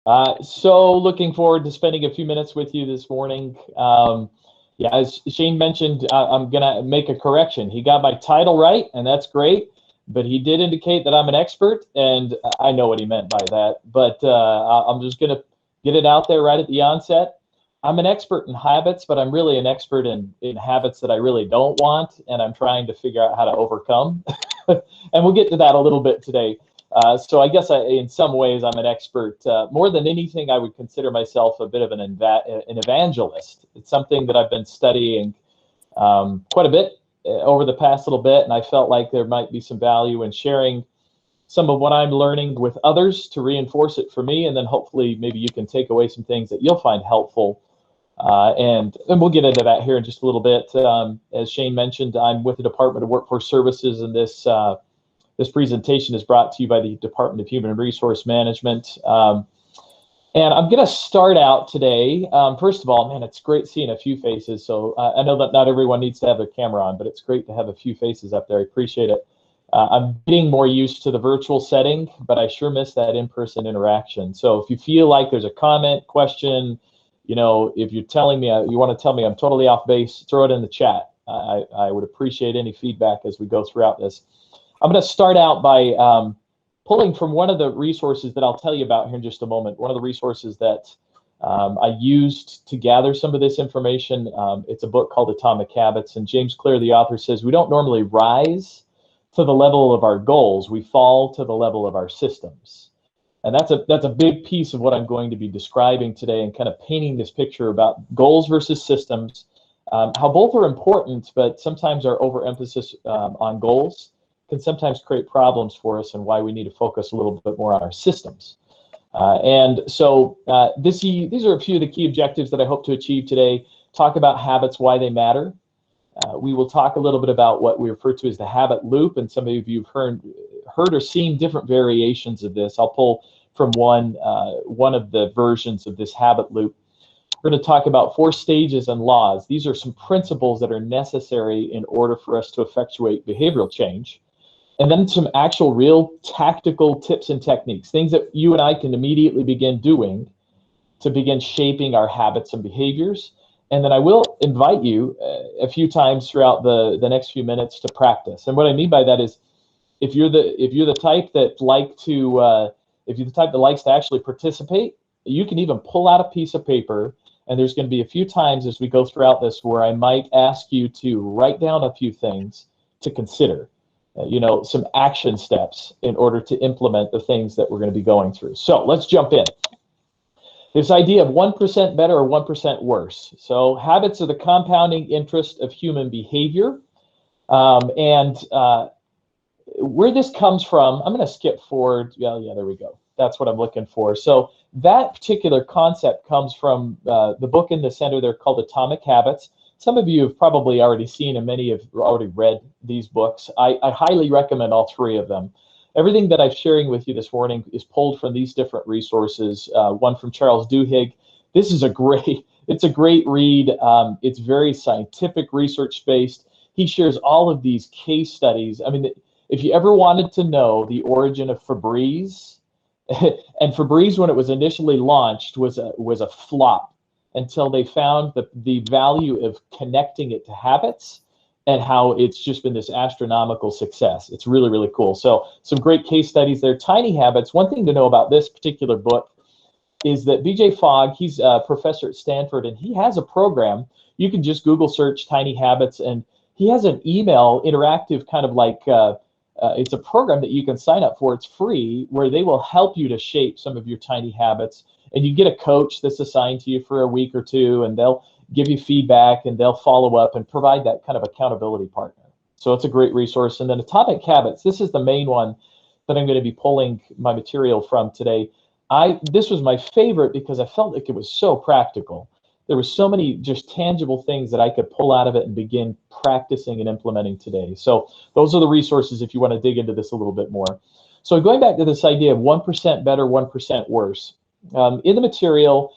So looking forward to spending a few minutes with you this morning. Yeah, as Shane mentioned, I'm going to make a correction. He got my title right, and that's great, but he did indicate that I'm an expert, and I know what he meant by that. But I'm just going to get it out there right at the onset. I'm an expert in habits, but I'm really an expert in habits that I really don't want, and I'm trying to figure out how to overcome. And we'll get to that a little bit today. So I guess in some ways I'm an expert. More than anything, I would consider myself a bit of an evangelist. It's something that I've been studying quite a bit over the past little bit, and I felt like there might be some value in sharing some of what I'm learning with others to reinforce it for me, and then hopefully maybe you can take away some things that you'll find helpful. And we'll get into that here in just a little bit. As Shane mentioned, I'm with the Department of Workforce Services, and this presentation is brought to you by the Department of Human Resource Management. And I'm going to start out today. First of all, man, it's great seeing a few faces. So I know that not everyone needs to have their camera on, but it's great to have a few faces up there. I appreciate it. I'm getting more used to the virtual setting, but I sure miss that in-person interaction. So if you feel like there's a comment, question, if you're telling me, you want to tell me I'm totally off base, throw it in the chat. I would appreciate any feedback as we go throughout this. I'm going to start out by pulling from one of the resources that I'll tell you about here in just a moment. One of the resources that I used to gather some of this information. It's a book called Atomic Habits, and James Clear, the author, says we don't normally rise to the level of our goals. We fall to the level of our systems. And that's a big piece of what I'm going to be describing today, and kind of painting this picture about goals versus systems, how both are important, but sometimes our overemphasis on goals can sometimes create problems for us, and why we need to focus a little bit more on our systems. And so these are a few of the key objectives that I hope to achieve today. Talk about habits, why they matter. We will talk a little bit about what we refer to as the habit loop, and some of you have heard or seen different variations of this. I'll pull from one of the versions of this habit loop. We're going to talk about 4 stages and laws. These are some principles that are necessary in order for us to effectuate behavioral change. And then some actual real tactical tips and techniques, things that you and I can immediately begin doing to begin shaping our habits and behaviors. And then I will invite you a few times throughout the next few minutes to practice. And what I mean by that is, if you're the type that likes to actually participate, you can even pull out a piece of paper. And there's going to be a few times as we go throughout this where I might ask you to write down a few things to consider. Some action steps in order to implement the things that we're going to be going through. So let's jump in. This idea of 1% better or 1% worse. So habits are the compounding interest of human behavior. And where this comes from, I'm going to skip forward. Yeah, there we go. That's what I'm looking for. So that particular concept comes from the book in the center there called Atomic Habits. Some of you have probably already seen, and many have already read these books. I highly recommend all 3 of them. Everything that I'm sharing with you this morning is pulled from these different resources. One from Charles Duhigg. This is a great read. It's very scientific, research-based. He shares all of these case studies. I mean, if you ever wanted to know the origin of Febreze, and Febreze, when it was initially launched, was a flop, until they found the value of connecting it to habits, and how it's just been this astronomical success. It's really, really cool. So some great case studies there. Tiny habits. One thing to know about this particular book is that BJ Fogg, he's a professor at Stanford, and he has a program. You can just Google search Tiny Habits, and he has an email interactive kind of like, it's a program that you can sign up for. It's free, where they will help you to shape some of your tiny habits. And you get a coach that's assigned to you for a week or 2, and they'll give you feedback, and they'll follow up and provide that kind of accountability partner. So it's a great resource. And then Atomic Habits, this is the main one that I'm going to be pulling my material from today. This was my favorite because I felt like it was so practical. There were so many just tangible things that I could pull out of it and begin practicing and implementing today. So those are the resources if you want to dig into this a little bit more. So going back to this idea of 1% better, 1% worse. In the material,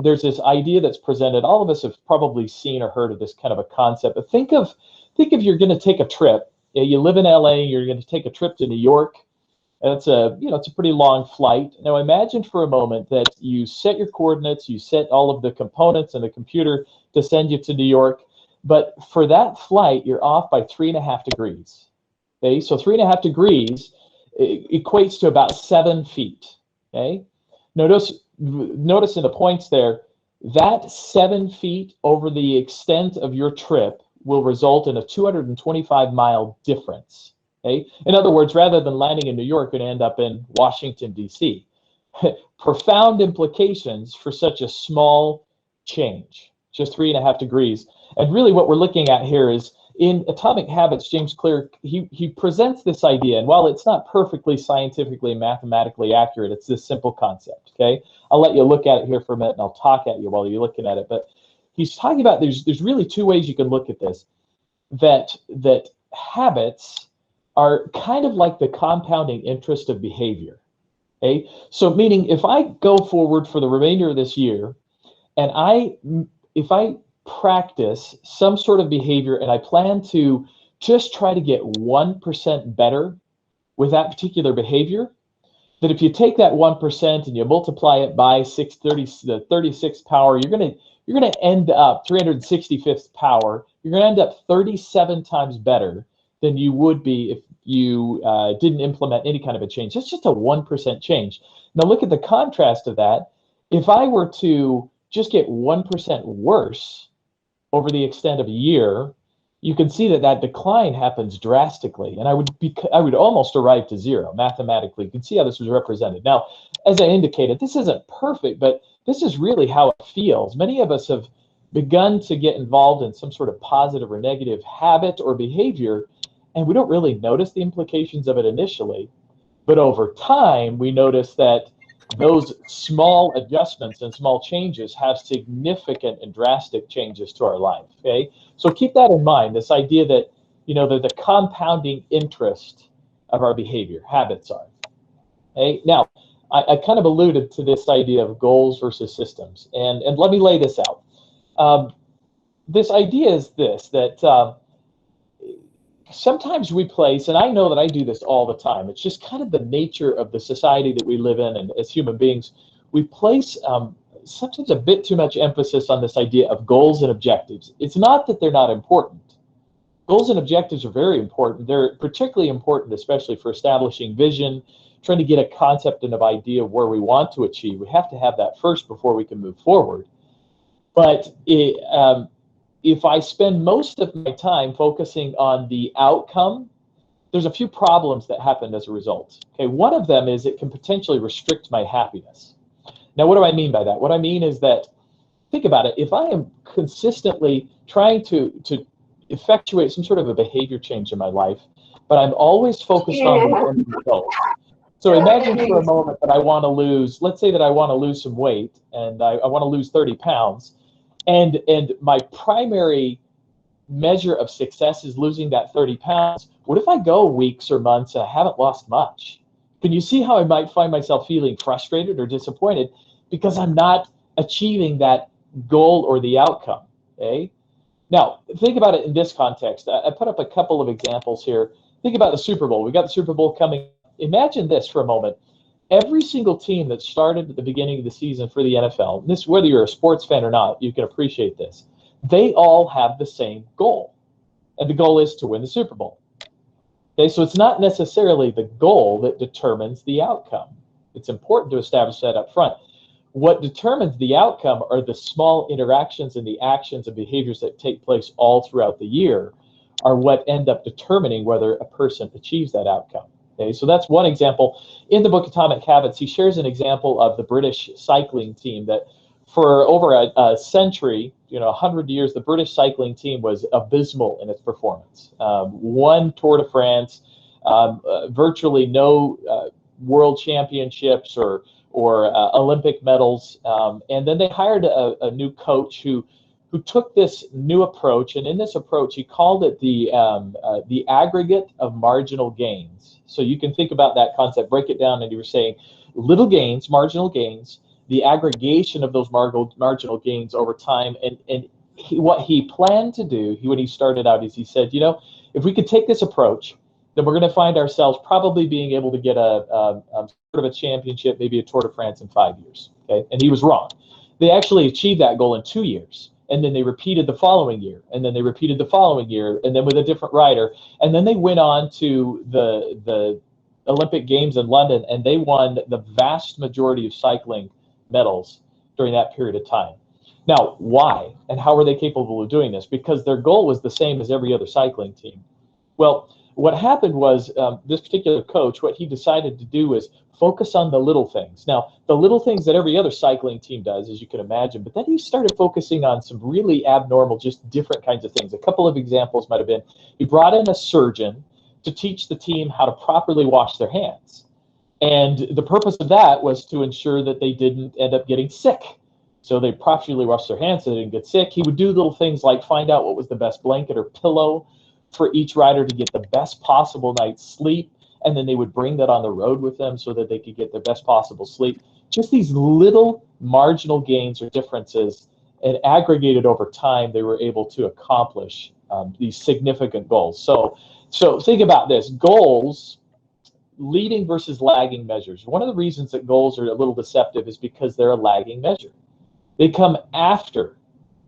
there's this idea that's presented. All of us have probably seen or heard of this kind of a concept. But think if you're going to take a trip. You live in LA, you're going to take a trip to New York. That's it's a pretty long flight. Now imagine for a moment that you set your coordinates, you set all of the components in the computer to send you to New York, but for that flight, you're off by 3.5 degrees. Okay, so 3.5 degrees equates to about 7 feet. Okay, notice in the points there, that 7 feet over the extent of your trip will result in a 225-mile difference. Okay? In other words, rather than landing in New York, you're going to end up in Washington, D.C. Profound implications for such a small change, just 3.5 degrees. And really what we're looking at here is in Atomic Habits, James Clear, he presents this idea, and while it's not perfectly scientifically and mathematically accurate, it's this simple concept, okay? I'll let you look at it here for a minute, and I'll talk at you while you're looking at it, but he's talking about there's really two ways you can look at this, that habits are kind of like the compounding interest of behavior, okay? So meaning if I go forward for the remainder of this year, and if I practice some sort of behavior and I plan to just try to get 1% better with that particular behavior, that if you take that 1% and you multiply it by the 36th power, you're going to end up 365th power. You're going to end up 37 times better than you would be if you didn't implement any kind of a change. That's just a 1% change. Now look at the contrast of that. If I were to just get 1% worse over the extent of a year, you can see that decline happens drastically, and I would almost arrive to zero mathematically. You can see how this was represented. Now, as I indicated, this isn't perfect, but this is really how it feels. Many of us have begun to get involved in some sort of positive or negative habit or behavior, and we don't really notice the implications of it initially, but over time, we notice that those small adjustments and small changes have significant and drastic changes to our life, okay? So keep that in mind, this idea that, that the compounding interest of our behavior, habits are, okay? Now, I kind of alluded to this idea of goals versus systems, and let me lay this out. This idea is this, that sometimes we place, and I know that I do this all the time, it's just kind of the nature of the society that we live in, and as human beings, we place sometimes a bit too much emphasis on this idea of goals and objectives. It's not that they're not important. Goals and objectives are very important. They're particularly important, especially for establishing vision, trying to get a concept and an idea of where we want to achieve. We have to have that first before we can move forward. But if I spend most of my time focusing on the outcome, there's a few problems that happen as a result. Okay, one of them is it can potentially restrict my happiness. Now, what do I mean by that? What I mean is that, think about it, if I am consistently trying to effectuate some sort of a behavior change in my life, but I'm always focused on the end result. So imagine for a moment that I want to lose, let's say that I want to lose some weight, and I want to lose 30 pounds, and my primary measure of success is losing that 30 pounds. What if I go weeks or months and I haven't lost much? Can you see how I might find myself feeling frustrated or disappointed because I'm not achieving that goal or the outcome, okay? Now, think about it in this context. I put up a couple of examples here. Think about the Super Bowl. We got the Super Bowl coming. Imagine this for a moment. Every single team that started at the beginning of the season for the NFL, this, whether you're a sports fan or not, you can appreciate this. They all have the same goal, and the goal is to win the Super Bowl. Okay, so it's not necessarily the goal that determines the outcome. It's important to establish that up front. What determines the outcome are the small interactions and the actions and behaviors that take place all throughout the year are what end up determining whether a person achieves that outcome. Okay, so that's one example. In the book Atomic Habits, he shares an example of the British cycling team that for over a century, 100 years, the British cycling team was abysmal in its performance. Won Tour de France, virtually no world championships or Olympic medals. And then they hired a new coach who took this new approach, and in this approach, he called it the aggregate of marginal gains. So you can think about that concept, break it down, and you were saying little gains, marginal gains, the aggregation of those marginal gains over time. And what he planned to do when he started out is he said, if we could take this approach then we're going to find ourselves probably being able to get a sort of a championship, maybe a Tour de France in 5 years. Okay, and he was wrong. They actually achieved that goal in 2 years, and then they repeated the following year, and then they repeated the following year, and then with a different rider, and then they went on to the Olympic Games in London, and they won the vast majority of cycling medals during that period of time. Now, why and how were they capable of doing this? Because their goal was the same as every other cycling team. Well, what happened was this particular coach, what he decided to do was focus on the little things. Now, the little things that every other cycling team does, as you can imagine, but then he started focusing on some really abnormal, just different kinds of things. A couple of examples might have been, he brought in a surgeon to teach the team how to properly wash their hands. And the purpose of that was to ensure that they didn't end up getting sick. So they properly washed their hands so they didn't get sick. He would do little things like find out what was the best blanket or pillow for each rider to get the best possible night's sleep. And then they would bring that on the road with them so that they could get the best possible sleep. Just these little marginal gains or differences, and aggregated over time, they were able to accomplish these significant goals. So think about this, goals, leading versus lagging measures. One of the reasons that goals are a little deceptive is because they're a lagging measure. They come after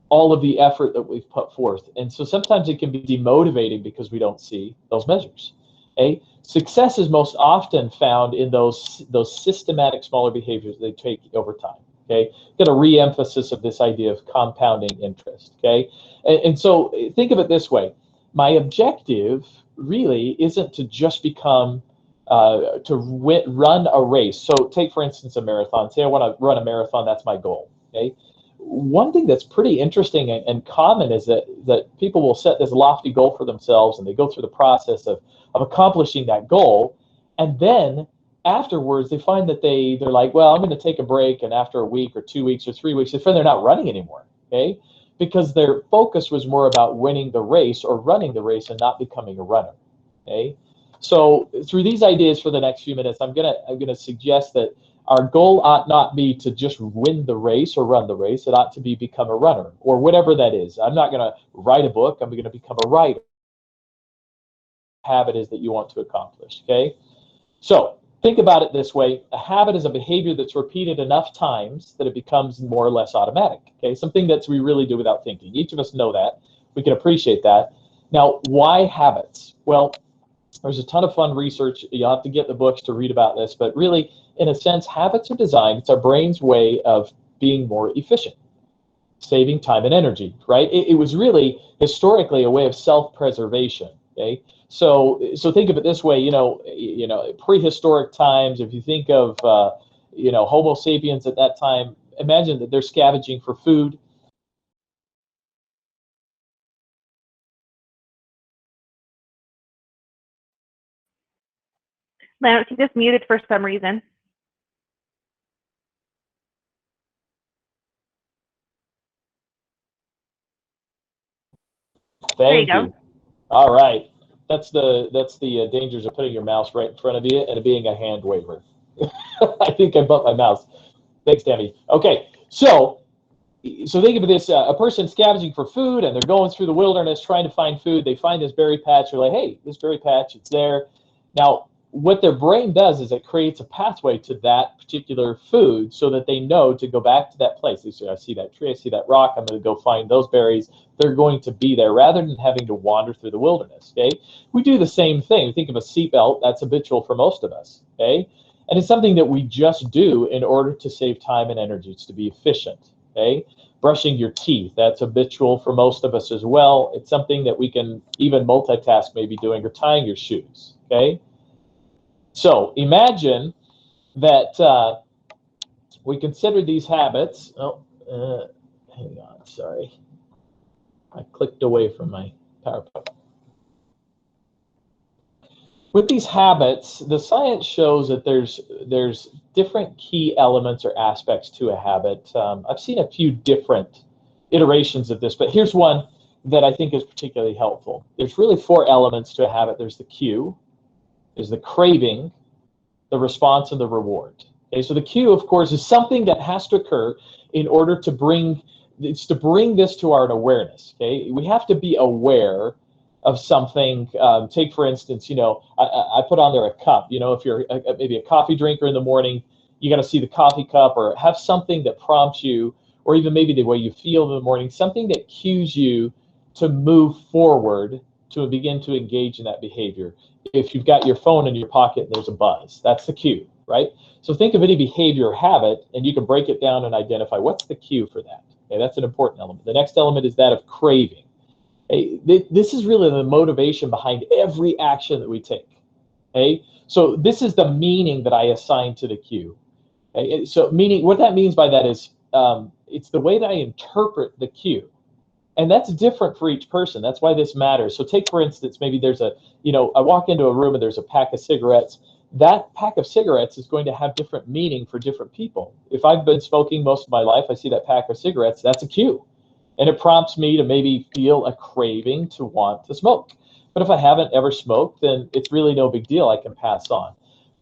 all of the effort that we've put forth. And so sometimes it can be demotivating because we don't see those measures. Okay? Success is most often found in those systematic smaller behaviors they take over time. Okay, get a re-emphasis of this idea of compounding interest. Okay, and so think of it this way: my objective really isn't to just become run a race. So take, for instance, a marathon. Say I want to run a marathon. That's my goal. Okay. One thing that's pretty interesting and common is that people will set this lofty goal for themselves, and they go through the process of accomplishing that goal, and then afterwards they find that they're like, well, I'm going to take a break, and after a week or 2 weeks or 3 weeks, they find they're not running anymore. Okay, because their focus was more about winning the race or running the race and not becoming a runner. Okay, so through these ideas for the next few minutes, I'm gonna suggest that our goal ought not be to just win the race or run the race. It ought to be become a runner, or whatever that is. I'm not going to write a book. I'm going to become a writer. Habit is that you want to accomplish. Okay, so think about it this way: a habit is a behavior that's repeated enough times that it becomes more or less automatic. Okay, something that we really do without thinking. Each of us know that. We can appreciate that. Now, why habits? Well, there's a ton of fun research. You'll have to get the books to read about this, but really, in a sense, habits are designed, it's our brain's way of being more efficient, saving time and energy, right? It was really historically a way of self-preservation. Okay, so think of it this way: prehistoric times. If you think of Homo sapiens at that time, imagine that they're scavenging for food. Lance, you just muted for some reason. Thank you. All right. That's the dangers of putting your mouse right in front of you and it being a hand waver. I think I bumped my mouse. Thanks, Tammy. Okay, so think of this: a person scavenging for food, and they're going through the wilderness trying to find food. They find this berry patch. They're like, hey, this berry patch, it's there. Now, what their brain does is it creates a pathway to that particular food so that they know to go back to that place. They say, I see that tree, I see that rock, I'm going to go find those berries. They're going to be there rather than having to wander through the wilderness. Okay, we do the same thing. Think of a seatbelt. That's habitual for most of us. Okay, and it's something that we just do in order to save time and energy. It's to be efficient. Okay, brushing your teeth, that's habitual for most of us as well. It's something that we can even multitask, maybe doing, or tying your shoes. Okay, so imagine that we consider these habits. Hang on, sorry. I clicked away from my PowerPoint. With these habits, the science shows that there's different key elements or aspects to a habit. I've seen a few different iterations of this, but here's one that I think is particularly helpful. There's really 4 elements to a habit. There's the cue, there's the craving, the response, and the reward. Okay, so the cue, of course, is something that has to occur in order to bring this to our awareness. Okay, we have to be aware of something. Take, for instance, I put on there a cup. If you're maybe a coffee drinker in the morning, you got to see the coffee cup, or have something that prompts you, or even maybe the way you feel in the morning, something that cues you to move forward, to begin to engage in that behavior. If you've got your phone in your pocket and there's a buzz, that's the cue, right? So think of any behavior or habit, and you can break it down and identify what's the cue for that. Okay, that's an important element. The next element is that of craving. Hey, this is really the motivation behind every action that we take. Okay, so this is the meaning that I assign to the cue. Okay? So meaning, what that means by that is it's the way that I interpret the cue. And that's different for each person. That's why this matters. So take, for instance, maybe there's I walk into a room and there's a pack of cigarettes. That pack of cigarettes is going to have different meaning for different people. If I've been smoking most of my life, I see that pack of cigarettes, that's a cue. And it prompts me to maybe feel a craving to want to smoke. But if I haven't ever smoked, then it's really no big deal. I can pass on.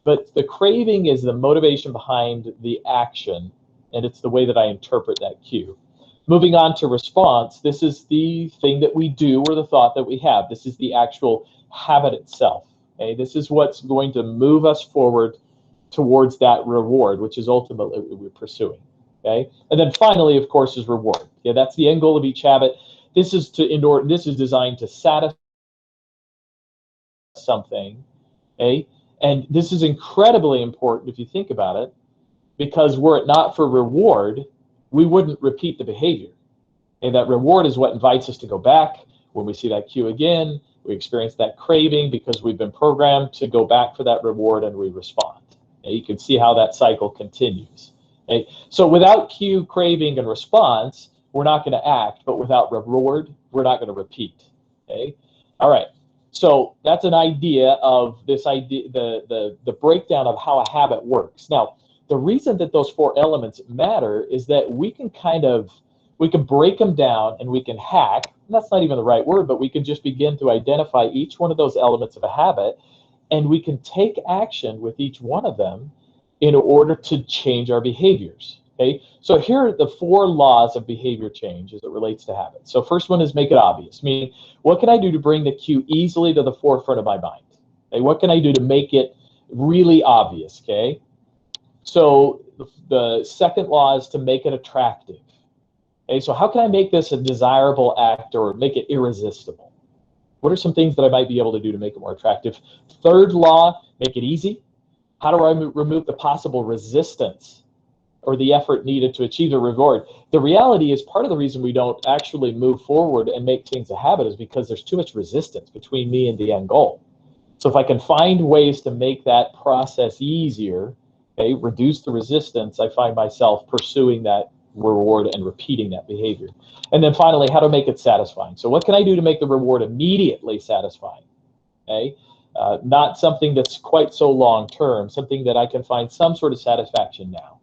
But the craving is the motivation behind the action, and it's the way that I interpret that cue. Moving on to response, this is the thing that we do, or the thought that we have. This is the actual habit itself. Okay? This is what's going to move us forward towards that reward, which is ultimately what we're pursuing. Okay? And then finally, of course, is reward. Okay? That's the end goal of each habit. This is designed to satisfy something. Okay? And this is incredibly important if you think about it, because were it not for reward, we wouldn't repeat the behavior. And that reward is what invites us to go back. When we see that cue again, we experience that craving because we've been programmed to go back for that reward, and we respond. And you can see how that cycle continues. Okay? So without cue, craving, and response, we're not going to act, but without reward, we're not going to repeat. Okay? All right. So that's an idea of this idea, the breakdown of how a habit works. Now, the reason that those four elements matter is that we can break them down and we can hack. And that's not even the right word, but we can just begin to identify each one of those elements of a habit, and we can take action with each one of them in order to change our behaviors. Okay, so here are the four laws of behavior change as it relates to habits. So first one is make it obvious, meaning what can I do to bring the cue easily to the forefront of my mind? Okay, what can I do to make it really obvious? Okay. So the second law is to make it attractive. Okay, so how can I make this a desirable act or make it irresistible? What are some things that I might be able to do to make it more attractive? Third law, make it easy. How do I remove the possible resistance or the effort needed to achieve a reward? The reality is part of the reason we don't actually move forward and make things a habit is because there's too much resistance between me and the end goal. So if I can find ways to make that process easier, okay, reduce the resistance, I find myself pursuing that reward and repeating that behavior. And then finally, how to make it satisfying. So what can I do to make the reward immediately satisfying? Okay, not something that's quite so long term, something that I can find some sort of satisfaction now.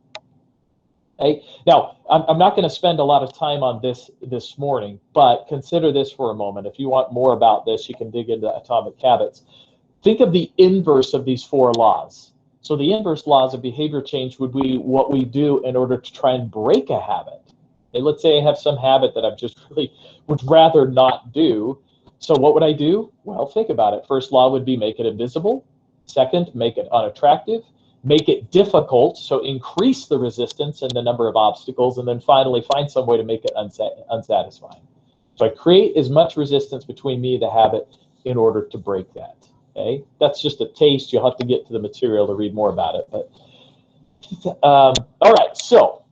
Okay, now I'm not going to spend a lot of time on this morning, but consider this for a moment. If you want more about this, you can dig into Atomic Habits. Think of the inverse of these four laws. So the inverse laws of behavior change would be what we do in order to try and break a habit. Okay, let's say I have some habit that I just really would rather not do. So what would I do? Well, think about it. First law would be make it invisible. Second, make it unattractive. Make it difficult, so increase the resistance and the number of obstacles. And then finally, find some way to make it unsatisfying. So I create as much resistance between me and the habit in order to break that. Okay, that's just a taste. You'll have to get to the material to read more about it. But all right, so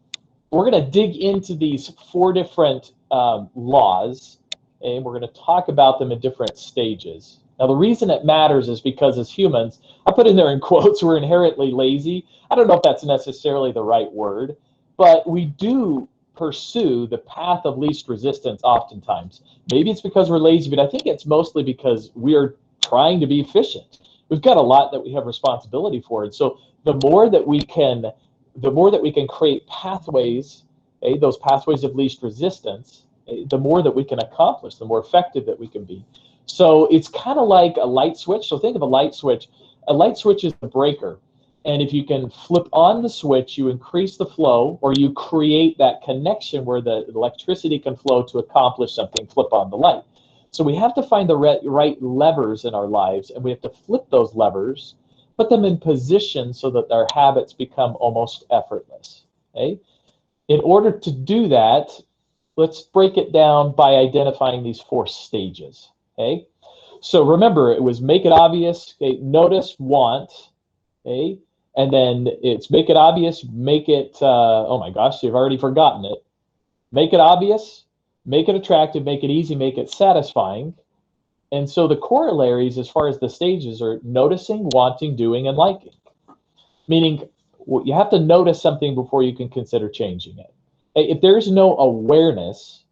we're going to dig into these four different laws, and we're going to talk about them in different stages. Now, the reason it matters is because as humans, I put in there in quotes, we're inherently lazy. I don't know if that's necessarily the right word, but we do pursue the path of least resistance oftentimes. Maybe it's because we're lazy, but I think it's mostly because we're trying to be efficient. We've got a lot that we have responsibility for, and so the more that we can create pathways, those pathways of least resistance, the more that we can accomplish, the more effective that we can be. So it's kind of like a light switch. So think of a light switch. A light switch is a breaker, and if you can flip on the switch, you increase the flow, or you create that connection where the electricity can flow to accomplish something. Flip on the light. So we have to find the right levers in our lives, and we have to flip those levers, put them in position so that our habits become almost effortless. Okay? In order to do that, let's break it down by identifying these 4 stages. Okay? So remember, it was make it obvious, okay, notice, want, okay, and then it's make it obvious, make it, oh my gosh, you've already forgotten it. Make it obvious, make it attractive, make it easy, make it satisfying. And so the corollaries as far as the stages are noticing, wanting, doing, and liking. Meaning you have to notice something before you can consider changing it. If there's no awareness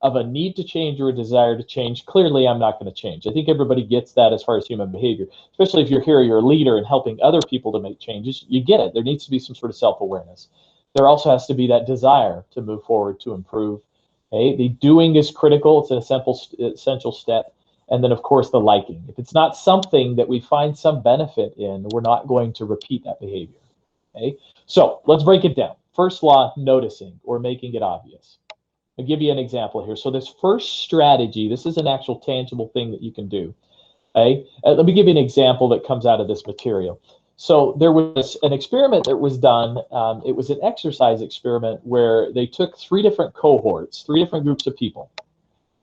of a need to change or a desire to change, clearly I'm not going to change. I think everybody gets that as far as human behavior, especially if you're here, you're a leader and helping other people to make changes. You get it. There needs to be some sort of self-awareness. There also has to be that desire to move forward, to improve. Okay? The doing is critical. It's an essential step. And then, of course, the liking. If it's not something that we find some benefit in, we're not going to repeat that behavior. Okay? So let's break it down. First law, noticing or making it obvious. I'll give you an example here. So this first strategy, this is an actual tangible thing that you can do. Okay? Let me give you an example that comes out of this material. So there was an experiment that was done. It was an exercise experiment where they took 3 different cohorts, 3 different groups of people.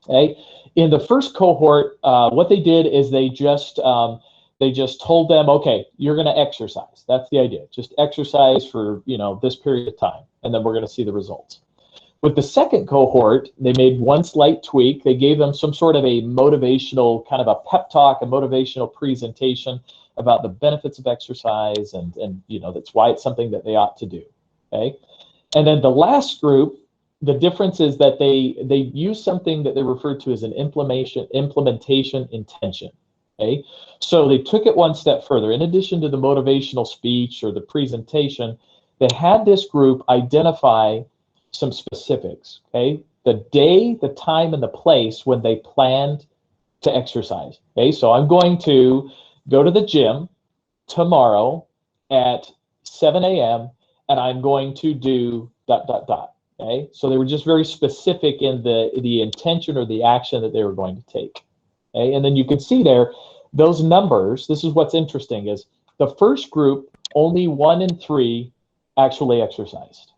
Okay? In the first cohort, what they did is they just told them, okay, you're going to exercise. That's the idea. Just exercise for this period of time, and then we're going to see the results. With the second cohort, they made one slight tweak. They gave them some sort of a motivational, kind of a pep talk, a motivational presentation about the benefits of exercise, and that's why it's something that they ought to do. Okay, and then the last group, the difference is that they use something that they referred to as an implementation intention. Okay, so they took it one step further. In addition to the motivational speech or the presentation, they had this group identify some specifics. Okay, the day, the time, and the place when they planned to exercise. Okay, so I'm going to go to the gym tomorrow at 7 a.m. and I'm going to do ... Okay, so they were just very specific in the intention or the action that they were going to take. Okay, and then you can see there those numbers. This is what's interesting: is the first group, only 1 in 3 actually exercised.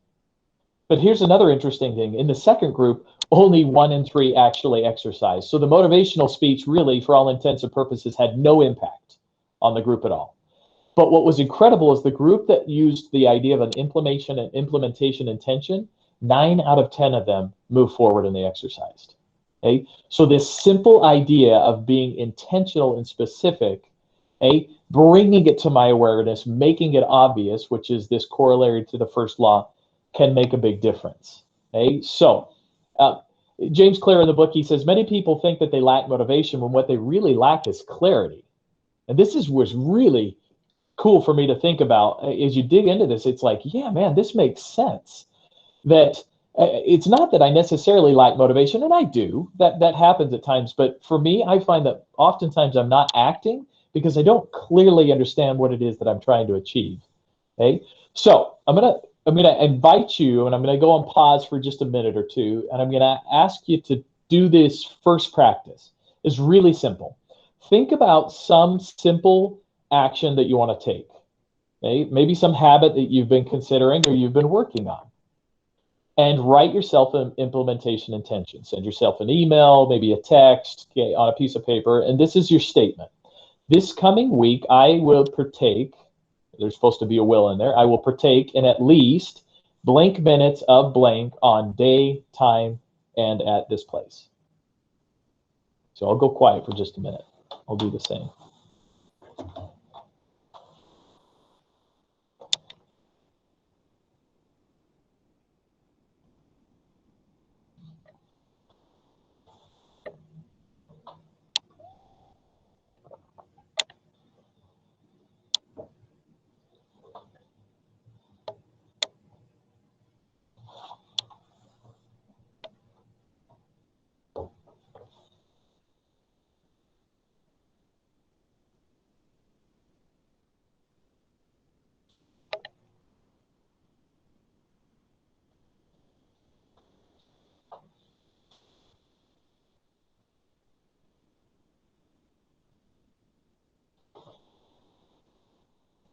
But here's another interesting thing: in the second group, only 1 in 3 actually exercised. So the motivational speech really, for all intents and purposes, had no impact on the group at all. But what was incredible is the group that used the idea of an implementation intention, 9 out of 10 of them moved forward and they exercised. Okay? So this simple idea of being intentional and specific, bringing it to my awareness, making it obvious, which is this corollary to the first law, can make a big difference. Okay? So James Clear in the book, he says, many people think that they lack motivation when what they really lack is clarity. And this was really cool for me to think about. As you dig into this, it's like, yeah, man, this makes sense. That it's not that I necessarily lack motivation, and I do. That happens at times. But for me, I find that oftentimes I'm not acting because I don't clearly understand what it is that I'm trying to achieve. Okay, so I'm gonna invite you, and I'm gonna go on pause for just a minute or two, and I'm gonna ask you to do this first practice. It's really simple. Think about some simple action that you want to take. Okay, maybe some habit that you've been considering or you've been working on. And write yourself an implementation intention. Send yourself an email, maybe a text, okay, on a piece of paper, and this is your statement. This coming week, I will partake, there's supposed to be a will in there, I will partake in at least blank minutes of blank on day, time, and at this place. So I'll go quiet for just a minute. I'll do the same.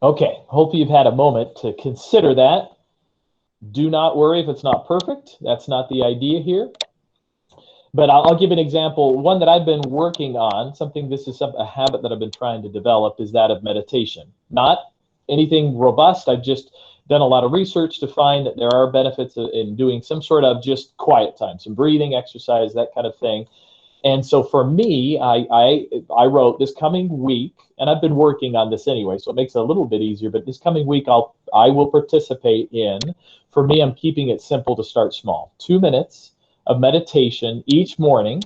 Okay, hope you've had a moment to consider that. Do not worry if it's not perfect. That's not the idea here. But I'll give an example. One that I've been working on, a habit that I've been trying to develop, is that of meditation. Not anything robust. I've just done a lot of research to find that there are benefits in doing some sort of just quiet time, some breathing exercise, that kind of thing. And so for me, I wrote this coming week, and I've been working on this anyway, so it makes it a little bit easier. But this coming week, I will participate in. For me, I'm keeping it simple to start small. 2 minutes of meditation each morning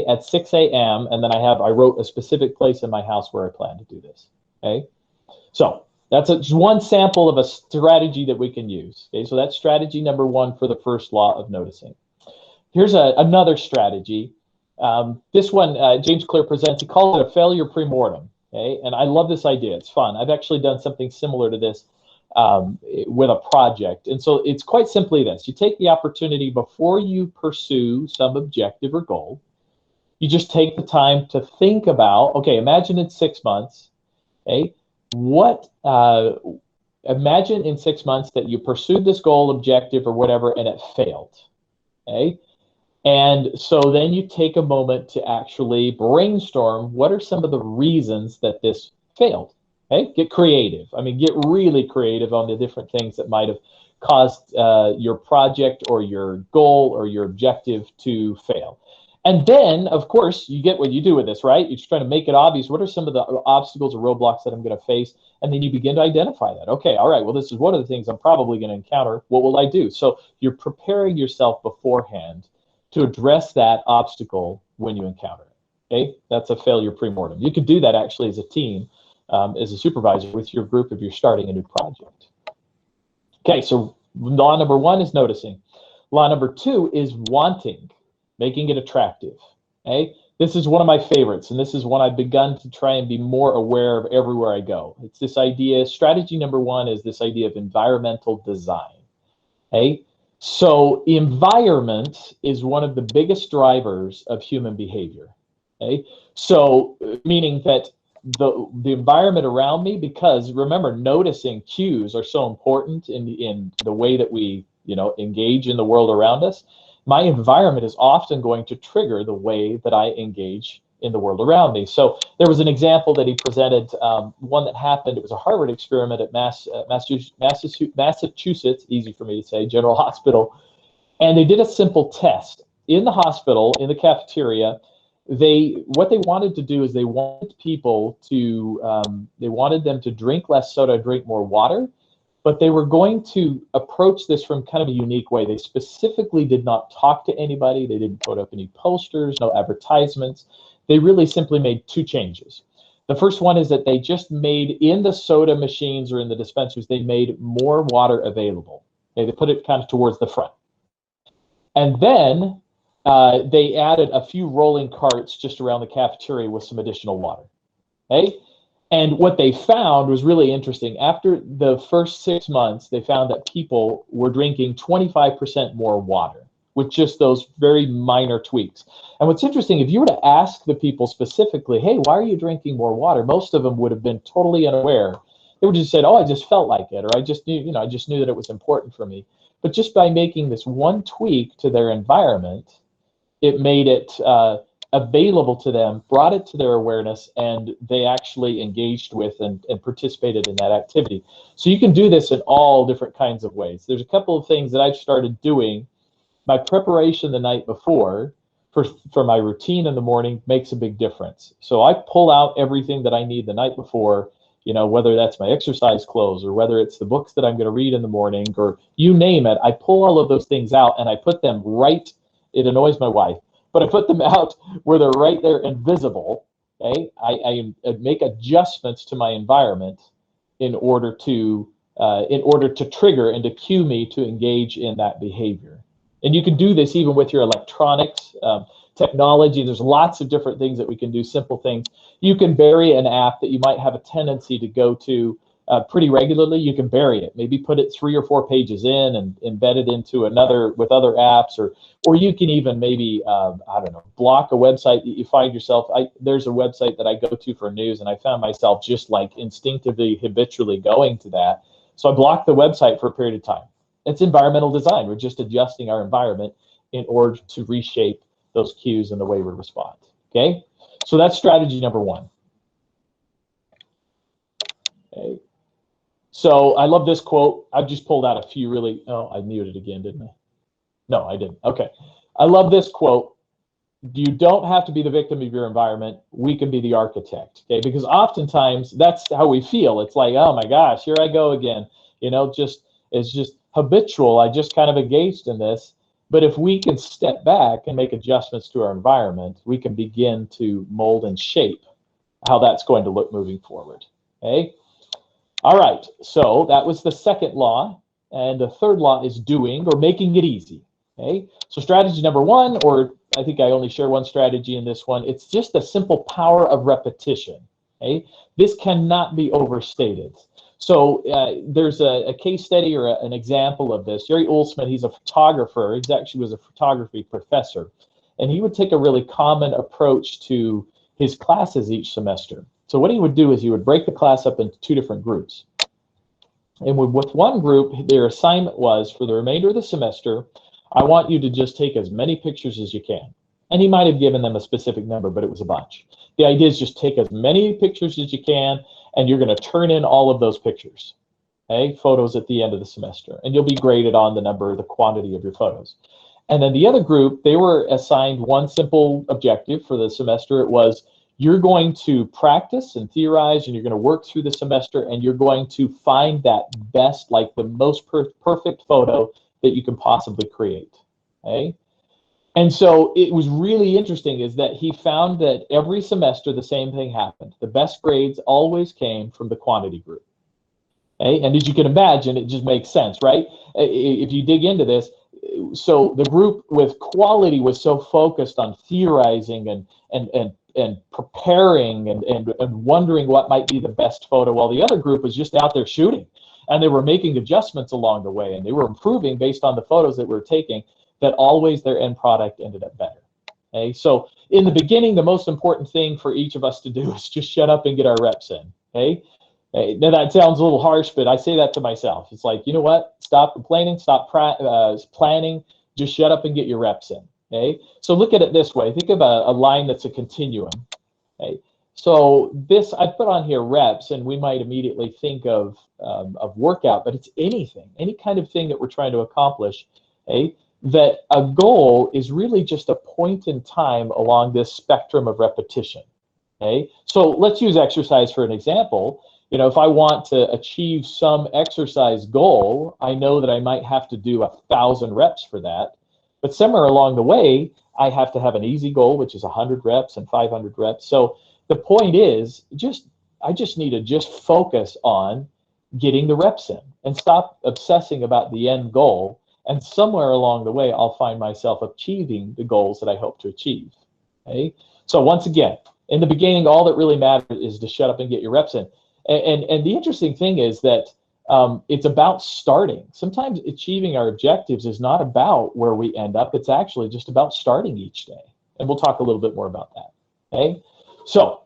at 6 a.m. And then I wrote a specific place in my house where I plan to do this. Okay, so that's just one sample of a strategy that we can use. Okay, so that's strategy number one for the first law of noticing. Here's another strategy. This one, James Clear presents. He calls it a failure premortem. Okay, and I love this idea. It's fun. I've actually done something similar to this with a project. And so it's quite simply this. You take the opportunity before you pursue some objective or goal. You just take the time to think about, okay, imagine in 6 months, okay, imagine in 6 months that you pursued this goal, objective, or whatever, and it failed, okay? And so then you take a moment to actually brainstorm what are some of the reasons that this failed. Okay, get creative. I mean, get really creative on the different things that might have caused your project or your goal or your objective to fail. And then, of course, you get what you do with this, right? You're just trying to make it obvious. What are some of the obstacles or roadblocks that I'm going to face? And then you begin to identify that. Okay, all right, well, this is one of the things I'm probably going to encounter. What will I do? So you're preparing yourself beforehand to address that obstacle when you encounter it. Okay, that's a failure premortem. You could do that actually as a team. As a supervisor with your group if you're starting a new project. Okay, so law number one is noticing. Law number two is wanting, making it attractive. Okay, this is one of my favorites, and this is one I've begun to try and be more aware of everywhere I go. It's this idea, strategy number one is this idea of environmental design. Okay, so environment is one of the biggest drivers of human behavior. Okay, so meaning that the environment around me, because remember, noticing cues are so important in the way that we engage in the world around us. My environment is often going to trigger the way that I engage in the world around me. So there was an example that he presented, one that happened. It was a Harvard experiment at Massachusetts, easy for me to say, General Hospital, and they did a simple test in the hospital, in the cafeteria. What they wanted to do is they wanted people to they wanted them to drink less soda, drink more water, but they were going to approach this from kind of a unique way. They specifically did not talk to anybody. They didn't put up any posters, no advertisements. They really simply made two changes. The first one is that they just made, in the soda machines or in the dispensers, they made more water available. Okay, they put it kind of towards the front. And then they added a few rolling carts just around the cafeteria with some additional water. Okay? And what they found was really interesting. After the first 6 months, they found that people were drinking 25% more water with just those very minor tweaks. And what's interesting, if you were to ask the people specifically, hey, why are you drinking more water? Most of them would have been totally unaware. They would just said, oh, I just felt like it, or I just knew, I just knew that it was important for me. But just by making this one tweak to their environment, it made it available to them, brought it to their awareness, and they actually engaged with and participated in that activity. So you can do this in all different kinds of ways. There's a couple of things that I've started doing. My preparation the night before for my routine in the morning makes a big difference. So I pull out everything that I need the night before, whether that's my exercise clothes or whether it's the books that I'm going to read in the morning or you name it. I pull all of those things out and I put them right. It annoys my wife, but I put them out where they're right there and visible. Okay, I make adjustments to my environment in order to trigger and to cue me to engage in that behavior. And you can do this even with your electronics, technology. There's lots of different things that we can do, simple things. You can bury an app that you might have a tendency to go to pretty regularly, you can bury it. Maybe put it 3 or 4 pages in and embed it into another with other apps, or you can even maybe, I don't know, block a website that you find yourself. There's a website that I go to for news, and I found myself just like instinctively, habitually going to that. So I blocked the website for a period of time. It's environmental design. We're just adjusting our environment in order to reshape those cues and the way we respond. Okay, so that's strategy number 1. Okay. So I love this quote. I've just pulled out a few really, oh, I muted again, didn't I? No, I didn't. Okay. I love this quote. You don't have to be the victim of your environment. We can be the architect. Okay. Because oftentimes that's how we feel. It's like, oh my gosh, here I go again. You know, it's just habitual. I just kind of engaged in this. But if we can step back and make adjustments to our environment, we can begin to mold and shape how that's going to look moving forward. Okay. All right, so that was the second law, and the third law is doing or making it easy. Okay, so strategy number 1, or I think I only share one strategy in this one, it's just the simple power of repetition. Okay, this cannot be overstated. So there's a case study or an example of this. Jerry Ulsman, he's a photographer. He actually was a photography professor, and he would take a really common approach to his classes each semester. So what he would do is he would break the class up into 2 different groups. And with one group, their assignment was, for the remainder of the semester, I want you to just take as many pictures as you can. And he might have given them a specific number, but it was a bunch. The idea is just take as many pictures as you can, and you're going to turn in all of those pictures, okay, photos at the end of the semester. And you'll be graded on the number, the quantity of your photos. And then the other group, they were assigned one simple objective for the semester. It was, you're going to practice and theorize, and you're going to work through the semester, and you're going to find that best, like the most perfect photo that you can possibly create. Okay? And so it was really interesting is that he found that every semester the same thing happened. The best grades always came from the quantity group. Okay? And as you can imagine, it just makes sense, right? If you dig into this, so the group with quality was so focused on theorizing and preparing and wondering what might be the best photo, while the other group was just out there shooting, and they were making adjustments along the way, and they were improving based on the photos that we were taking, that always their end product ended up better. Okay, so in the beginning, the most important thing for each of us to do is just shut up and get our reps in. Okay, now that sounds a little harsh, but I say that to myself. It's like, you know what? Stop complaining, stop planning, just shut up and get your reps in. Okay, so look at it this way. Think of a line that's a continuum. Okay, so this I put on here reps, and we might immediately think of workout, but it's anything, any kind of thing that we're trying to accomplish. Okay, that a goal is really just a point in time along this spectrum of repetition. Okay, so let's use exercise for an example. You know, if I want to achieve some exercise goal, I know that I might have to do 1,000 reps for that. But somewhere along the way, I have to have an easy goal, which is 100 reps and 500 reps. So the point is, I just need to just focus on getting the reps in and stop obsessing about the end goal. And somewhere along the way, I'll find myself achieving the goals that I hope to achieve. Okay? So once again, in the beginning, all that really matters is to shut up and get your reps in. And the interesting thing is that it's about starting. Sometimes achieving our objectives is not about where we end up. It's actually just about starting each day. And we'll talk a little bit more about that. Okay, so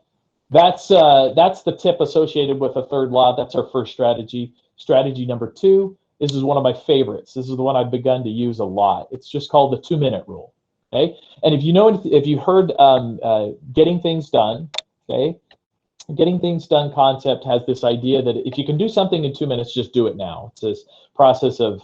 that's the tip associated with the third law. That's our first strategy. Strategy number 2. This is one of my favorites. This is the one I've begun to use a lot. It's just called the 2-minute rule. Okay, and if you heard getting things done, okay. Getting things done concept has this idea that if you can do something in 2 minutes, just do it now. It's this process of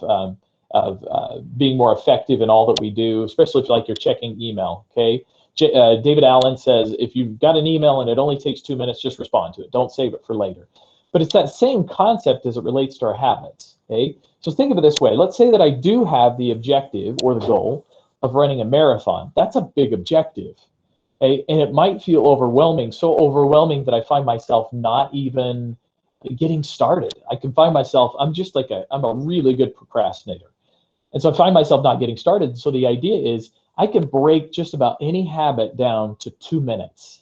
being more effective in all that we do, especially if like you're checking email. Okay, David Allen says if you've got an email and it only takes 2 minutes, just respond to it. Don't save it for later. But it's that same concept as it relates to our habits. Okay, so think of it this way. Let's say that I do have the objective or the goal of running a marathon. That's a big objective. Okay? And it might feel overwhelming, so overwhelming that I find myself not even getting started. I can find myself, I'm a really good procrastinator. And so I find myself not getting started. So the idea is I can break just about any habit down to 2 minutes.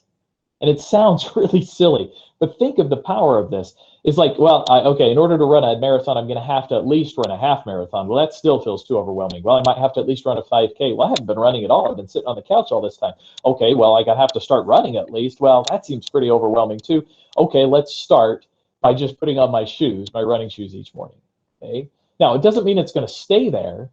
And it sounds really silly, but think of the power of this. it's like, well, okay, in order to run a marathon, I'm going to have to at least run a half marathon. Well, that still feels too overwhelming. Well, I might have to at least run a 5K. Well, I haven't been running at all. I've been sitting on the couch all this time. Okay, well, I have to start running at least. Well, that seems pretty overwhelming too. Okay, let's start by just putting on my shoes, my running shoes each morning. Okay. Now, it doesn't mean it's going to stay there.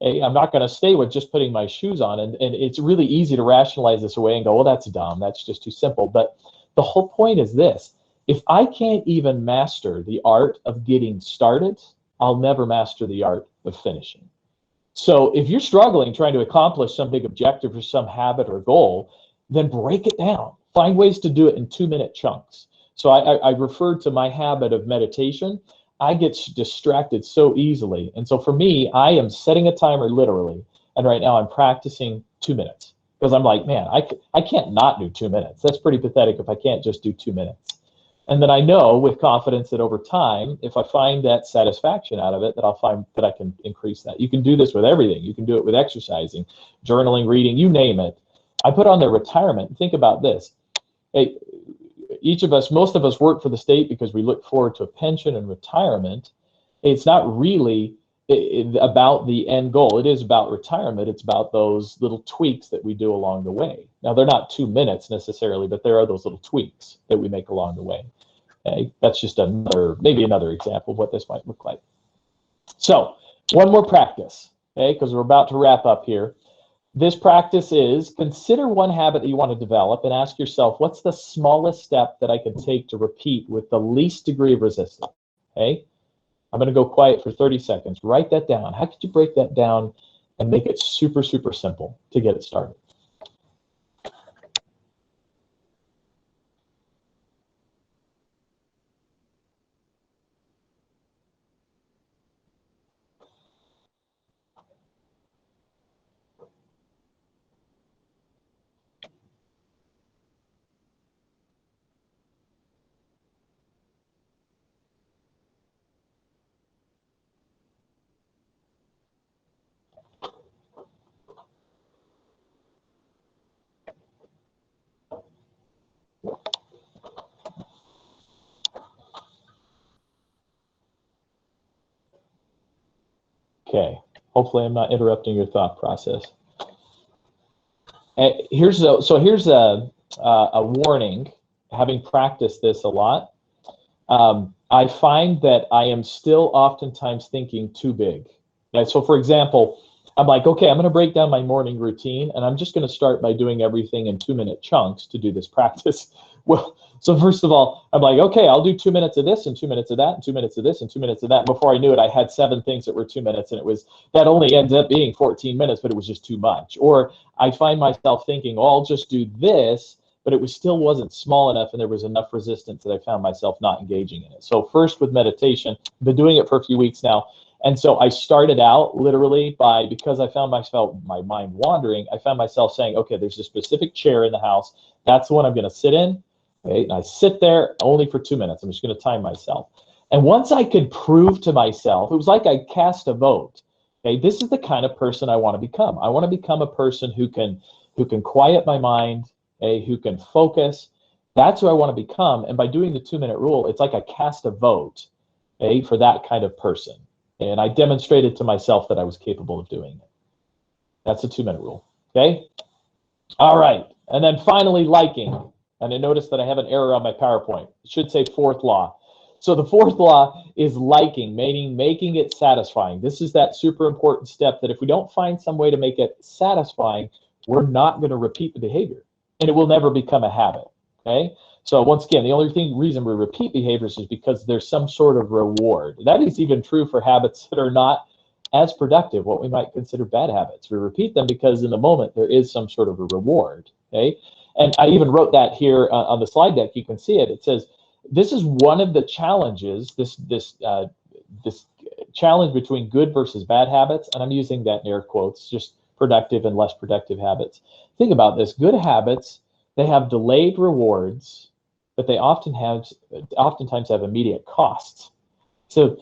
Okay? I'm not going to stay with just putting my shoes on. And it's really easy to rationalize this away and go, well, that's dumb. That's just too simple. But the whole point is this. If I can't even master the art of getting started, I'll never master the art of finishing. So if you're struggling trying to accomplish some big objective or some habit or goal, then break it down. Find ways to do it in 2-minute chunks. So I referred to my habit of meditation. I get distracted so easily. And so for me, I am setting a timer literally. And right now I'm practicing 2 minutes because I'm like, man, I can't not do 2 minutes. That's pretty pathetic if I can't just do 2 minutes. And then I know with confidence that over time, if I find that satisfaction out of it, that I'll find that I can increase that. You can do this with everything. You can do it with exercising, journaling, reading, you name it. I put on their retirement. Think about this. Hey, each of us, most of us work for the state because we look forward to a pension and retirement. It's not really about the end goal. It is about retirement. It's about those little tweaks that we do along the way. Now, they're not 2 minutes necessarily, but there are those little tweaks that we make along the way. Okay, that's just maybe another example of what this might look like. So, one more practice, okay, because we're about to wrap up here. This practice is consider one habit that you want to develop and ask yourself, what's the smallest step that I can take to repeat with the least degree of resistance? Okay, I'm going to go quiet for 30 seconds. Write that down. How could you break that down and make it super, super simple to get it started? Okay, hopefully I'm not interrupting your thought process. Here's a warning. Having practiced this a lot, I find that I am still oftentimes thinking too big. Right? So for example, I'm like, okay, I'm going to break down my morning routine, and I'm just going to start by doing everything in 2-minute chunks to do this practice. Well, so first of all, I'm like, okay, I'll do 2 minutes of this and 2 minutes of that and 2 minutes of this and 2 minutes of that. Before I knew it, I had 7 things that were 2 minutes, and that only ends up being 14 minutes, but it was just too much. Or I find myself thinking, oh, I'll just do this, but it still wasn't small enough, and there was enough resistance that I found myself not engaging in it. So first with meditation, I've been doing it for a few weeks now. And so I started out literally because I found my mind wandering, I found myself saying, okay, there's a specific chair in the house. That's the one I'm going to sit in. Okay? And I sit there only for 2 minutes. I'm just going to time myself. And once I could prove to myself, it was like I cast a vote. Okay, this is the kind of person I want to become. I want to become a person who can quiet my mind, okay, who can focus. That's who I want to become. And by doing the 2-minute rule, it's like I cast a vote, okay, for that kind of person. And I demonstrated to myself that I was capable of doing it. That's the 2-minute rule, okay? All right, and then finally, liking. And I noticed that I have an error on my PowerPoint. It should say 4th law. So the 4th law is liking, meaning making it satisfying. This is that super important step that if we don't find some way to make it satisfying, we're not going to repeat the behavior, and it will never become a habit, okay? So once again, the only reason we repeat behaviors is because there's some sort of reward. That is even true for habits that are not as productive, what we might consider bad habits. We repeat them because in the moment there is some sort of a reward, okay? And I even wrote that here on the slide deck. You can see it. It says, this is one of the challenges, this challenge between good versus bad habits, and I'm using that in air quotes, just productive and less productive habits. Think about this. Good habits, they have delayed rewards, but they oftentimes have immediate costs. So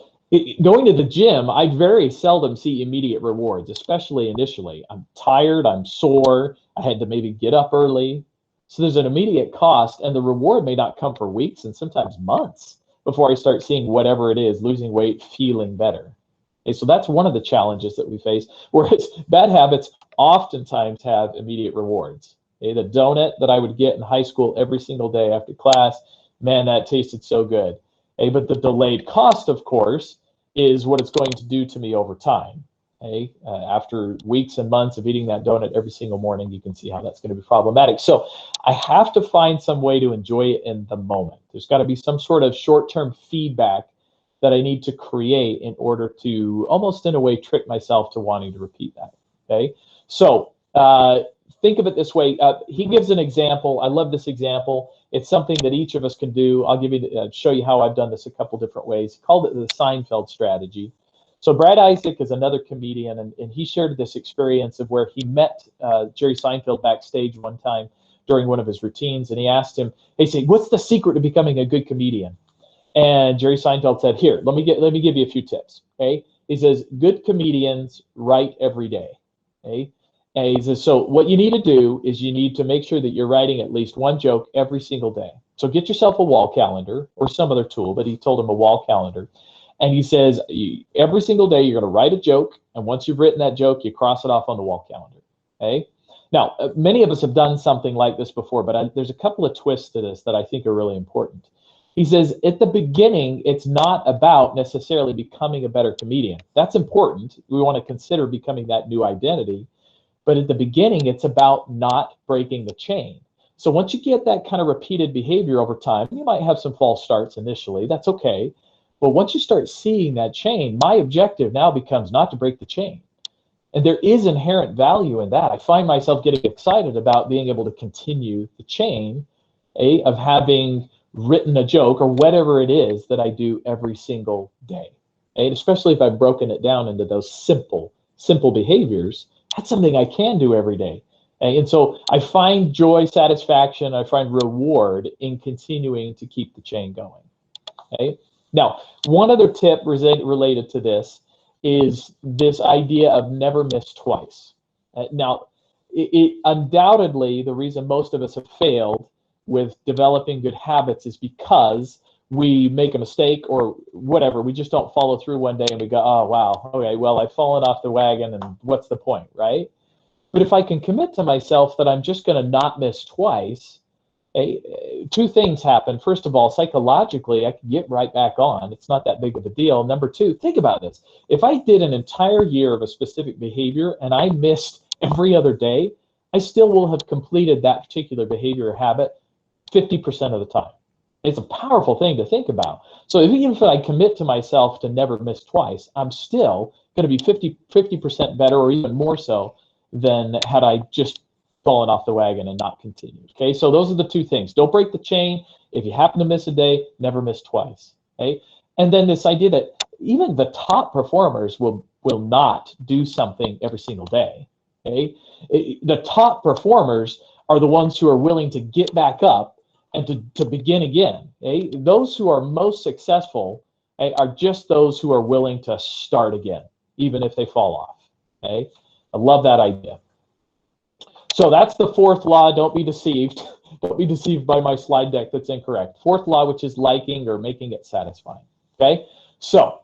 going to the gym, I very seldom see immediate rewards, especially initially. I'm tired, I'm sore, I had to maybe get up early. So there's an immediate cost, and the reward may not come for weeks and sometimes months. before I start seeing whatever it is, losing weight, feeling better. Okay, so that's one of the challenges that we face, whereas bad habits oftentimes have immediate rewards. Okay, the donut that I would get in high school every single day after class, man, that tasted so good. Okay, but the delayed cost, of course, is what it's going to do to me over time. Okay, after weeks and months of eating that donut every single morning, you can see how that's going to be problematic. So I have to find some way to enjoy it in the moment. There's got to be some sort of short-term feedback that I need to create in order to almost in a way trick myself to wanting to repeat that. Okay, so think of it this way. He gives an example. I love this example. It's something that each of us can do. I'll give you show you how I've done this a couple different ways. He called it the Seinfeld Strategy. So Brad Isaac is another comedian, and he shared this experience of where he met Jerry Seinfeld backstage one time during one of his routines, and he asked him, "Hey, say, what's the secret to becoming a good comedian?" And Jerry Seinfeld said, "Here, let me give you a few tips." Okay, he says, "Good comedians write every day." Okay, and he says, "So what you need to do is you need to make sure that you're writing at least one joke every single day. So get yourself a wall calendar or some other tool." But he told him a wall calendar. And he says, every single day you're going to write a joke, and once you've written that joke, you cross it off on the wall calendar. Okay. Now, many of us have done something like this before, but there's a couple of twists to this that I think are really important. He says, at the beginning, it's not about necessarily becoming a better comedian. That's important. We want to consider becoming that new identity. But at the beginning, it's about not breaking the chain. So once you get that kind of repeated behavior over time, you might have some false starts initially. That's okay. But once you start seeing that chain, my objective now becomes not to break the chain. And there is inherent value in that. I find myself getting excited about being able to continue the chain of having written a joke or whatever it is that I do every single day. And especially if I've broken it down into those simple behaviors, that's something I can do every day. And so I find joy, satisfaction, I find reward in continuing to keep the chain going. Okay. Now, one other tip related to this is this idea of never miss twice. Now, it undoubtedly, the reason most of us have failed with developing good habits is because we make a mistake or whatever. We just don't follow through one day and we go, oh, wow, okay, well, I've fallen off the wagon and what's the point, right? But if I can commit to myself that I'm just going to not miss twice, two things happen. First of all, psychologically, I can get right back on. It's not that big of a deal. Number two, think about this. If I did an entire year of a specific behavior and I missed every other day, I still will have completed that particular behavior or habit 50% of the time. It's a powerful thing to think about. So even if I commit to myself to never miss twice, I'm still going to be 50% better or even more so than had I just fallen off the wagon and not continued. Okay, so those are the two things. Don't break the chain. If you happen to miss a day, never miss twice. Okay, and then this idea that even the top performers will not do something every single day. Okay, the top performers are the ones who are willing to get back up and to begin again. Okay, those who are most successful are just those who are willing to start again, even if they fall off. Okay, I love that idea. So that's the fourth law. Don't be deceived. Don't be deceived by my slide deck that's incorrect. Fourth law, which is liking or making it satisfying. Okay, so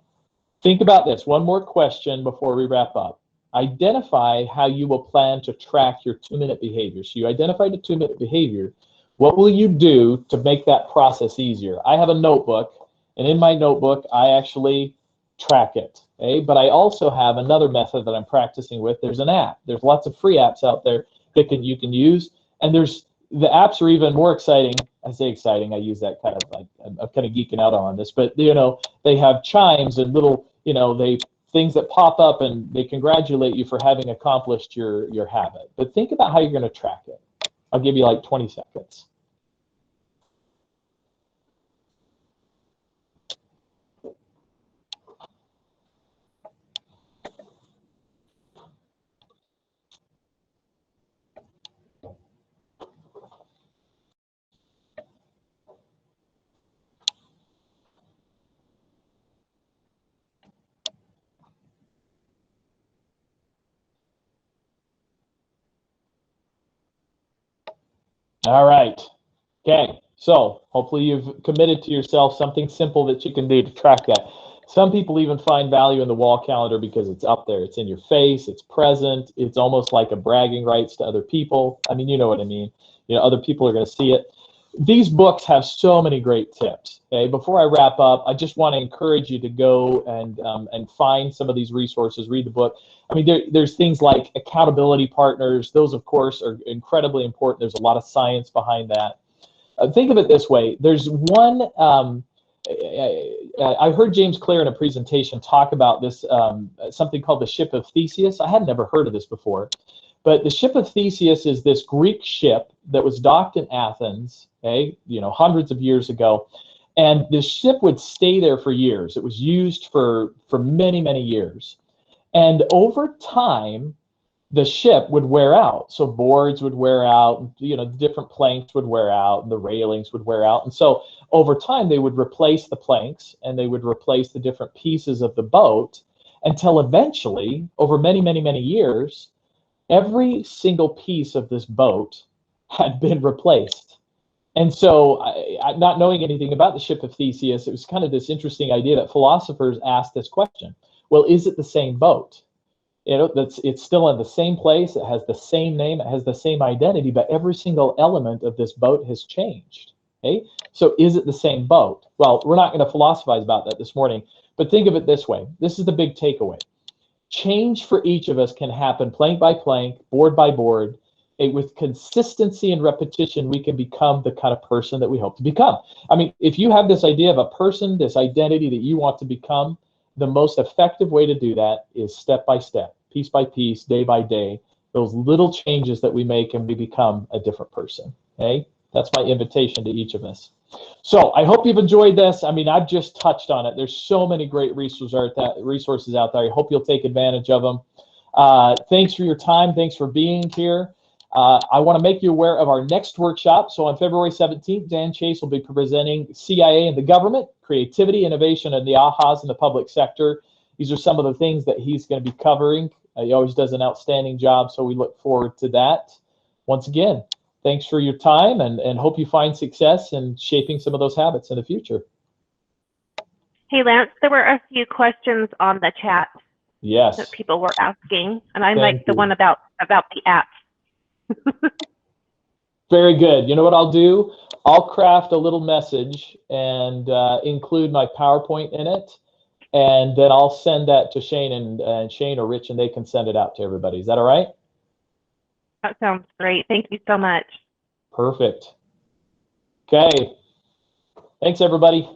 think about this. One more question before we wrap up. Identify how you will plan to track your 2-minute behavior. So you identified the 2-minute behavior. What will you do to make that process easier? I have a notebook, and in my notebook, I actually track it. Okay, but I also have another method that I'm practicing with. There's an app. There's lots of free apps out there that you can use, and the apps are even more exciting. I say exciting, I use that kind of like, I'm kind of geeking out on this, but they have chimes and little things that pop up and they congratulate you for having accomplished your habit. But think about how you're going to track it. I'll give you like 20 seconds. All right. Okay. So hopefully you've committed to yourself something simple that you can do to track that. Some people even find value in the wall calendar because it's up there. It's in your face. It's present. It's almost like a bragging rights to other people. I mean, you know what I mean. You know, other people are going to see it. These books have so many great tips. Okay, before I wrap up, I just want to encourage you to go and find some of these resources. Read the book. I mean, there's things like accountability partners. Those, of course, are incredibly important. There's a lot of science behind that. Think of it this way. There's one. I heard James Clear in a presentation talk about this, something called the Ship of Theseus. I had never heard of this before, but the Ship of Theseus is this Greek ship that was docked in Athens, okay, you know, hundreds of years ago, and this ship would stay there for years. It was used for many, many years, and over time, the ship would wear out. So boards would wear out, you know, the different planks would wear out, and the railings would wear out. And so over time, they would replace the planks and they would replace the different pieces of the boat until eventually, over many, many, many years, every single piece of this boat had been replaced. And so, not knowing anything about the Ship of Theseus, it was kind of this interesting idea that philosophers asked this question. Well, is it the same boat? You know, it's still in the same place, it has the same name, it has the same identity, but every single element of this boat has changed. Okay, so is it the same boat? Well, we're not going to philosophize about that this morning, but think of it this way. This is the big takeaway. Change for each of us can happen plank by plank, board by board. With consistency and repetition, we can become the kind of person that we hope to become. I mean, if you have this idea of a person, this identity that you want to become, the most effective way to do that is step by step, piece by piece, day by day, those little changes that we make and we become a different person. Okay, that's my invitation to each of us. So I hope you've enjoyed this. I mean, I've just touched on it. There's so many great resources out there. I hope you'll take advantage of them. Thanks for your time. Thanks for being here. I want to make you aware of our next workshop. So on February 17th, Dan Chase will be presenting CIA and the Government, Creativity, Innovation, and the AHAs in the Public Sector. These are some of the things that he's going to be covering. He always does an outstanding job, so we look forward to that. Once again, thanks for your time, and hope you find success in shaping some of those habits in the future. Hey, Lance, there were a few questions on the chat. Yes. That people were asking, and I like the one about the apps. Very good. You know what I'll do? I'll craft a little message and include my PowerPoint in it, and then I'll send that to Shane and Shane or Rich, and they can send it out to everybody. Is that all right? That sounds great. Thank you so much. Perfect. Okay. Thanks, everybody.